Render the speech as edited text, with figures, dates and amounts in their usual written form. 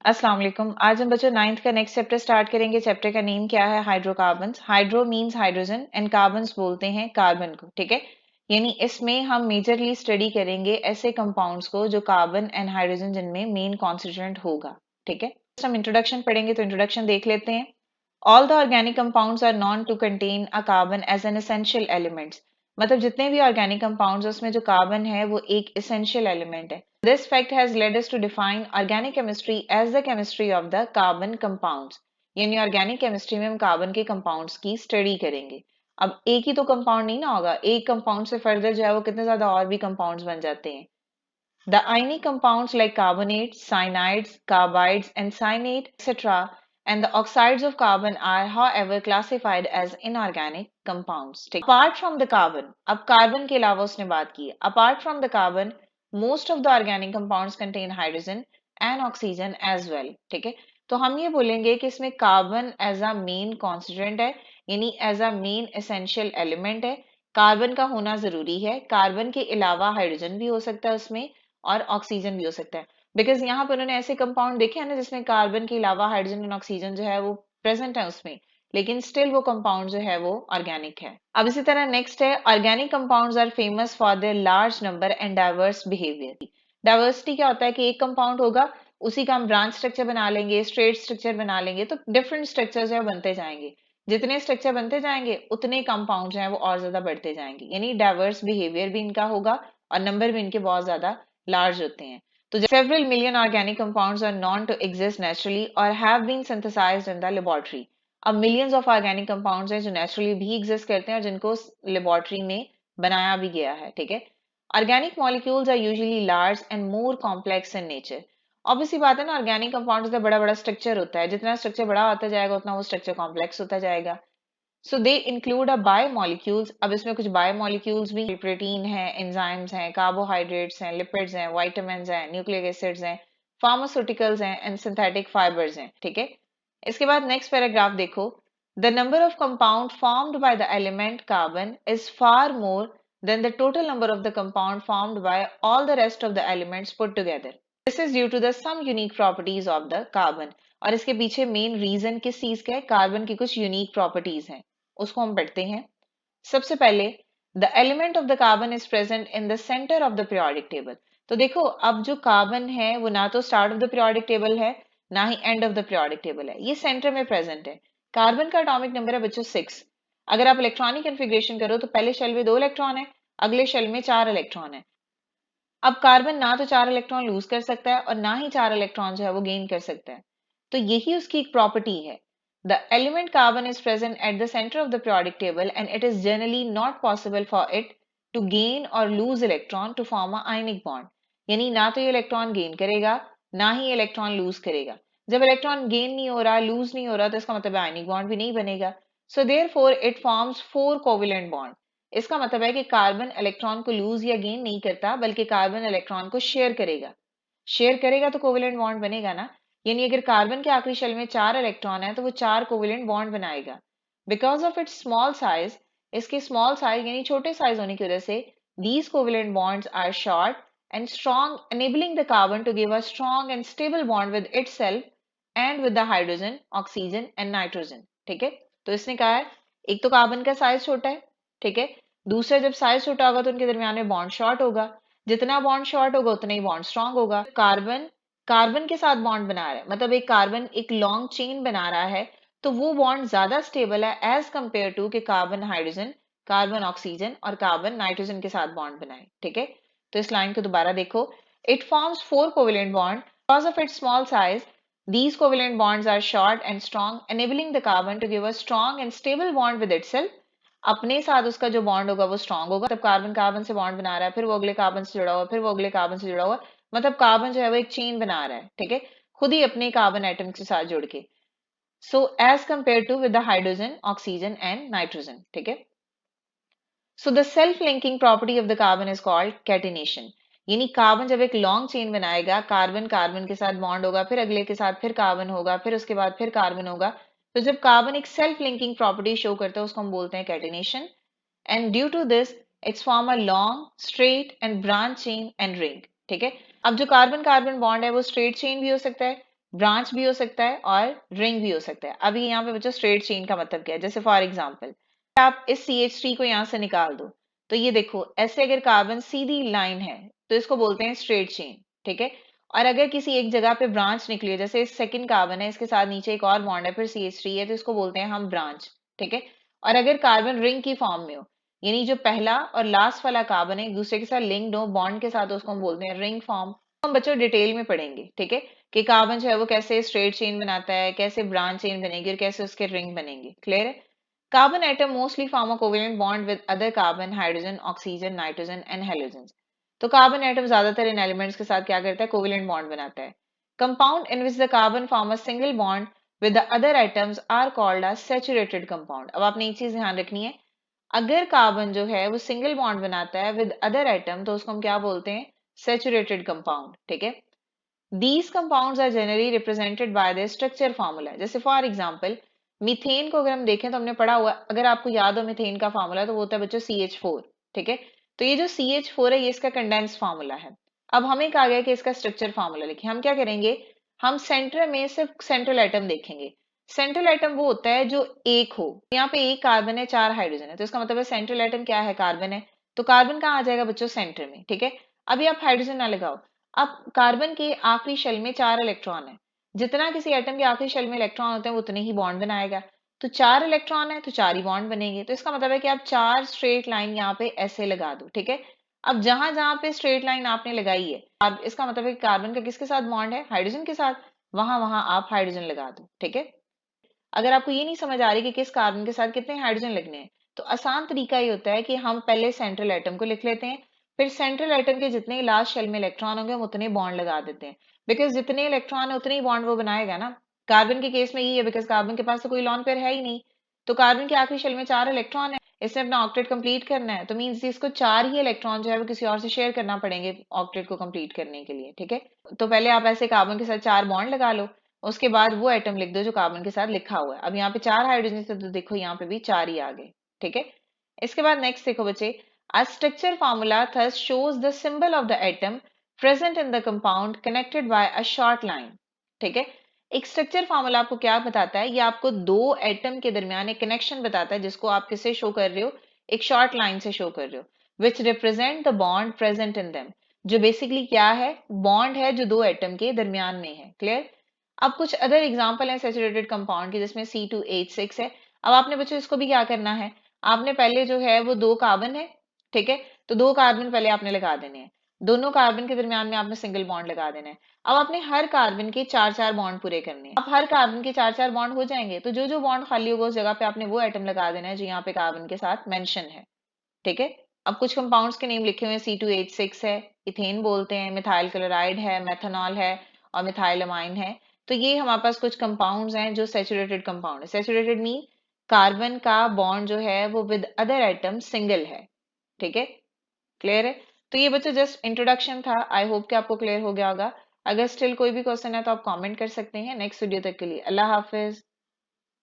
अस्सलाम वालेकुम। आज हम बच्चों 9th का नेक्स्ट चैप्टर स्टार्ट करेंगे। चैप्टर का नेम क्या है? Hydrocarbons. Hydro means hydrogen and carbons बोलते हैं कार्बन को, ठीक है। यानी इसमें हम मेजरली स्टडी करेंगे ऐसे कंपाउंड्स को जो कार्बन एंड हाइड्रोजन जिनमें मेन कॉन्स्टिट्यूएंट होगा, ठीक है। हम इंट्रोडक्शन पढ़ेंगे, तो इंट्रोडक्शन देख लेते हैं। All the organic compounds are known to contain a carbon as an essential elements. मतलब जितने भी ऑर्गेनिक कंपाउंड्स उसमें जो कार्बन है वो एक एसेंशियल एलिमेंट है। This fact has led us to define organic chemistry as the chemistry of the carbon compounds. यानी ऑर्गेनिक केमिस्ट्री में हम कार्बन के कंपाउंड्स की स्टडी करेंगे। अब एक ही तो कंपाउंड नहीं ना होगा, एक कंपाउंड से फर्दर जो है वो कितने ज्यादा और भी कंपाउंड्स बन जाते हैं। The ionic compounds like carbonates, cyanides, carbides, and cyanate, etc., and the oxides of carbon are, however, classified as inorganic compounds. Apart from the carbon, अब कार्बन के अलावा उसने बात की है. Apart from the carbon, most of the organic compounds contain hydrogen and oxygen as well. ठीक है, तो हम ये बोलेंगे कि इसमें carbon as a main constituent है, यानी as a main essential element है। कार्बन का होना जरूरी है। कार्बन के अलावा हाइड्रोजन भी हो सकता है उसमें और ऑक्सीजन भी हो सकता है। बिकॉज यहाँ पर उन्होंने ऐसे कंपाउंड देखे हैं ना जिसमें कार्बन के अलावा हाइड्रोजन और ऑक्सीजन जो है वो प्रेजेंट है उसमें, लेकिन स्टिल वो कंपाउंड जो है वो ऑर्गेनिक है। अब इसी तरह नेक्स्ट है, organic compounds are famous for their large number and diverse behaviour. Diversity क्या होता है कि एक कंपाउंड होगा, उसी का हम ब्रांच स्ट्रक्चर बना लेंगे, स्ट्रेट स्ट्रक्चर बना लेंगे, तो डिफरेंट स्ट्रक्चर जो है बनते जाएंगे। जितने स्ट्रक्चर बनते जाएंगे उतने कंपाउंड जो है वो और ज्यादा बढ़ते जाएंगे, यानी डाइवर्स बिहेवियर भी इनका होगा और नंबर भी इनके बहुत ज्यादा लार्ज होते हैं। तो several million organic compounds are known to exist naturally or have been synthesized in the laboratory. अब millions of organic compounds हैं जो naturally भी exist करते हैं और जिनको laboratory में बनाया भी गया है, ठीक है। Organic molecules are usually large and more complex in nature. Obviously बात है ना, ऑर्गेनिक कंपाउंड्स का बड़ा बड़ा स्ट्रक्चर होता है, जितना स्ट्रक्चर बड़ा होता जाएगा उतना वो स्ट्रक्चर कॉम्प्लेक्स होता जाएगा। सो दे इंक्लूड अ बायोमोलिक्यूल्स। अब इसमें कुछ बायोमोलिक्यूल्स भी, प्रोटीन है, एंजाइम्स हैं, कार्बोहाइड्रेट्स हैं, लिपिड्स हैं, वाइटामिन्स हैं, न्यूक्लिक एसिड्स हैं, फार्मास्यूटिकल्स हैं एंड सिंथेटिक फाइबर्स हैं, ठीक है। इसके बाद नेक्स्ट पैराग्राफ देखो। The number of compound formed by the element carbon is far more than the total number of the compound formed by all the rest of the elements put together. This is due to the some unique properties of the carbon. और इसके पीछे main reason किस चीज का है? Carbon की कुछ unique properties हैं, उसको हम पढ़ते हैं। सबसे पहले, the element of the carbon is present in the centre of the periodic table. तो देखो, अब जो कार्बन है वो ना तो start of the periodic table है, ना ही end of the periodic table है, ये सेंटर में प्रेजेंट है। कार्बन का एटॉमिक नंबर है बच्चों 6। अगर आप इलेक्ट्रॉनिक कन्फिग्रेशन करो तो पहले शेल में 2 इलेक्ट्रॉन है, अगले शेल में 4 इलेक्ट्रॉन है। अब कार्बन ना तो 4 इलेक्ट्रॉन लूज कर सकता है और ना ही 4 इलेक्ट्रॉन जो है वो गेन कर सकता है, तो यही उसकी एक प्रॉपर्टी है। The element carbon is present at the center of the periodic table and it is generally not possible for it to gain or lose electron to form a ionic bond. यानी ना तो ये electron gain करेगा, ना ही electron lose करेगा। जब electron gain नहीं हो रहा, लूज नहीं हो रहा, तो इसका मतलब आयनिक बॉन्ड भी नहीं बनेगा। So therefore it forms 4 covalent bond. इसका मतलब है कि कार्बन इलेक्ट्रॉन को लूज या गेन नहीं करता, बल्कि कार्बन इलेक्ट्रॉन को शेयर करेगा। शेयर करेगा तो कोवेलेंट बॉन्ड बनेगा ना। यानी अगर कार्बन के आखिरी शेल में 4 इलेक्ट्रॉन है तो वो 4 कोवेलेंट बॉन्ड बनाएगा। Because of its small size, इसके स्मॉल साइज यानी छोटे साइज होने की वजह से, these covalent bonds are short and strong, enabling the carbon to give a strong and stable bond with itself and with the hydrogen, oxygen and nitrogen. ठीक है, तो इसने कहा है एक तो कार्बन का साइज छोटा है, ठीक है। दूसरा, जब साइज छोटा होगा तो उनके दरमियान में बॉन्ड शॉर्ट होगा, जितना बॉन्ड शॉर्ट होगा उतना ही बॉन्ड स्ट्रांग होगा। कार्बन कार्बन के साथ बॉन्ड बना रहा है, मतलब एक कार्बन एक लॉन्ग चेन बना रहा है, तो वो बॉन्ड ज्यादा स्टेबल है एज कंपेयर टू कि कार्बन हाइड्रोजन, कार्बन ऑक्सीजन और कार्बन नाइट्रोजन के साथ बॉन्ड बनाए, ठीक है। तो इस लाइन को दोबारा देखो। It forms 4 covalent bond because of its small size. These covalent bonds are short and strong, enabling the carbon to give a strong and stable bond with itself. अपने साथ उसका जो बॉन्ड होगा वो स्ट्रांग होगा। तब कार्बन कार्बन से bond बना रहा है, फिर वो अगले कार्बन से जुड़ा हुआ, फिर वो अगले कार्बन से जुड़ा हुआ, मतलब कार्बन जो है वो एक चेन बना रहा है, ठीक है, खुद ही अपने कार्बन एटम के साथ जुड़ के। So as compare to with the hydrogen, oxygen and nitrogen, ठीक है। So the self linking property of the carbon is called catenation. यानी कार्बन जब एक लॉन्ग चेन बनाएगा, कार्बन कार्बन के साथ बॉन्ड होगा, फिर अगले के साथ फिर कार्बन होगा, फिर उसके बाद फिर कार्बन होगा, तो जब कार्बन एक सेल्फ लिंकिंग प्रॉपर्टी शो करता है उसको हम बोलते हैं catenation. And due to this, it's form a long, straight and branch chain and ring. ठीक है, अब जो कार्बन कार्बन बॉन्ड है वो स्ट्रेट चेन भी हो सकता है, ब्रांच भी हो सकता है और रिंग भी हो सकता है। अभी यहाँ पे बच्चों स्ट्रेट चेन का मतलब क्या है, जैसे फॉर एग्जाम्पल आप इस CH3 को यहाँ से निकाल दो, तो ये देखो ऐसे अगर कार्बन सीधी लाइन है तो इसको बोलते हैं स्ट्रेट चेन, ठीक है। और अगर किसी एक जगह पे ब्रांच निकली है, जैसे सेकंड कार्बन है, इसके साथ नीचे एक और बॉन्ड है, फिर CH3 है, तो इसको बोलते हैं हम ब्रांच, ठीक है। और अगर कार्बन रिंग की फॉर्म में हो, यानी जो पहला और लास्ट वाला कार्बन है एक दूसरे के साथ लिंक्ड हो बॉन्ड के साथ, उसको हम बोलते हैं रिंग फॉर्म। हम बच्चों डिटेल में पढ़ेंगे, ठीक है, कि कार्बन जो है वो कैसे स्ट्रेट चेन बनाता है, कैसे ब्रांच चेन बनेगी और कैसे उसके रिंग बनेंगे। क्लियर है? Carbon atom mostly form a covalent bond with other carbon, hydrogen, oxygen, nitrogen and halogens. तो कार्बन एटम ज्यादातर इन एलिमेंट्स के साथ क्या करता है, कोवेलेंट बॉन्ड बनाता है। Compound in which the carbon form a single bond with the other atoms are called a saturated compound. अब आपने एक चीज ध्यान रखनी है, अगर कार्बन जो है वो सिंगल बॉन्ड बनाता है विद अदर एटम, तो उसको हम क्या बोलते हैं, सैचुरेटेड कंपाउंड, ठीक है। These compounds are generally represented by their structure formula. जैसे फॉर एग्जाम्पल मीथेन को अगर हम देखें तो हमने पढ़ा हुआ, अगर आपको याद हो मीथेन का फार्मूला, तो वो होता है बच्चों CH4, ठीक है। तो ये जो CH4 है ये इसका कंडेंस फार्मूला है। अब हमें कहा गया कि इसका स्ट्रक्चर फार्मूला लिखें। हम क्या करेंगे, हम सेंटर में सिर्फ सेंट्रल एटम देखेंगे। सेंट्रल एटम वो होता है जो एक हो, यहाँ पे एक कार्बन है, चार हाइड्रोजन है, तो इसका मतलब है सेंट्रल एटम क्या है, कार्बन है। तो कार्बन कहाँ आ जाएगा बच्चों, सेंटर में, ठीक है। अभी आप हाइड्रोजन ना लगाओ। अब कार्बन के आखिरी शेल में चार इलेक्ट्रॉन है, जितना किसी एटम के आखिरी शेल में इलेक्ट्रॉन होते हैं उतने ही बॉन्ड बनाएगा। तो चार इलेक्ट्रॉन है तो चार ही बॉन्ड बनेंगे, तो इसका मतलब है कि आप चार स्ट्रेट लाइन यहाँ पे ऐसे लगा दो, ठीक है। अब जहां जहां पे स्ट्रेट लाइन आपने लगाई है, अब इसका मतलब है कि कार्बन का किसके साथ बॉन्ड है, हाइड्रोजन के साथ, वहां वहां आप हाइड्रोजन लगा दो, ठीक है। अगर आपको ये नहीं समझ आ रही कि किस कार्बन के साथ कितने हाइड्रोजन लगने हैं, तो आसान तरीका ये होता है कि हम पहले सेंट्रल एटम को लिख लेते हैं, फिर सेंट्रल एटम के जितने लास्ट शेल में इलेक्ट्रॉन होंगे हम उतने बॉन्ड लगा देते हैं। बिकॉज जितने इलेक्ट्रॉन है उतने ही बॉन्ड वो बनाएगा ना। कार्बन के केस में ये है, बिकॉज कार्बन के पास तो कोई लॉन पेयर है ही नहीं। तो कार्बन के आखिरी शेल में चार इलेक्ट्रॉन है, इसने अपना ऑक्टेट कंप्लीट करना है, तो मीन्स इसको चार ही इलेक्ट्रॉन जो है वो किसी और से शेयर करना पड़ेंगे ऑक्टेट को कंप्लीट करने के लिए, ठीक है। तो पहले आप ऐसे कार्बन के साथ चार बॉन्ड लगा लो, उसके बाद वो एटम लिख दो जो कार्बन के साथ लिखा हुआ है। अब यहाँ पे चार हाइड्रोजन थे तो देखो यहाँ पे भी चार ही आ गए, ठीक है। इसके बाद नेक्स्ट देखो बच्चे, a structure formula thus shows the symbol of the atom present in the compound connected by a short line, ठीक है। एक स्ट्रक्चर फार्मूला आपको क्या बताता है, ये आपको दो एटम के दरमियान एक कनेक्शन बताता है, जिसको आप किससे शो कर रहे हो, एक शॉर्ट लाइन से शो कर रहे हो, which represent the bond present in them, जो बेसिकली क्या है, बॉन्ड है जो दो एटम के दरमियान में है। क्लियर? अब कुछ अदर एग्जांपल है सैचुरेटेड कंपाउंड की, जिसमें C2H6 है। अब आपने बच्चों इसको भी क्या करना है, आपने पहले जो है वो दो कार्बन है, ठीक है, तो दो कार्बन पहले आपने लगा देने हैं, दोनों कार्बन के दरमियान में आपने सिंगल बॉन्ड लगा देना है। अब आपने हर कार्बन के चार चार बॉन्ड पूरे करने हैं। अब हर कार्बन के चार चार बॉन्ड हो जाएंगे, तो जो जो बॉन्ड खाली होगा उस जगह पे आपने वो एटम लगा देना है जो यहाँ पे कार्बन के साथ मेंशन है, ठीक है। अब कुछ कंपाउंड्स के नेम लिखे हुए हैं, C2H6 है, इथेन बोलते हैं, मिथाइल क्लोराइड है, मेथनॉल है और मिथाइल अमाइन है। तो ये हमारे पास कुछ कंपाउंड्स हैं जो सैचुरेटेड कंपाउंड है। सैचुरेटेड मीन कार्बन का बॉन्ड जो है वो विद अदर एटम सिंगल है, ठीक है। क्लियर है? तो ये बच्चों जस्ट इंट्रोडक्शन था, आई होप कि आपको क्लियर हो गया होगा। अगर स्टिल कोई भी क्वेश्चन है तो आप कमेंट कर सकते हैं। नेक्स्ट वीडियो तक के लिए अल्लाह हाफिज।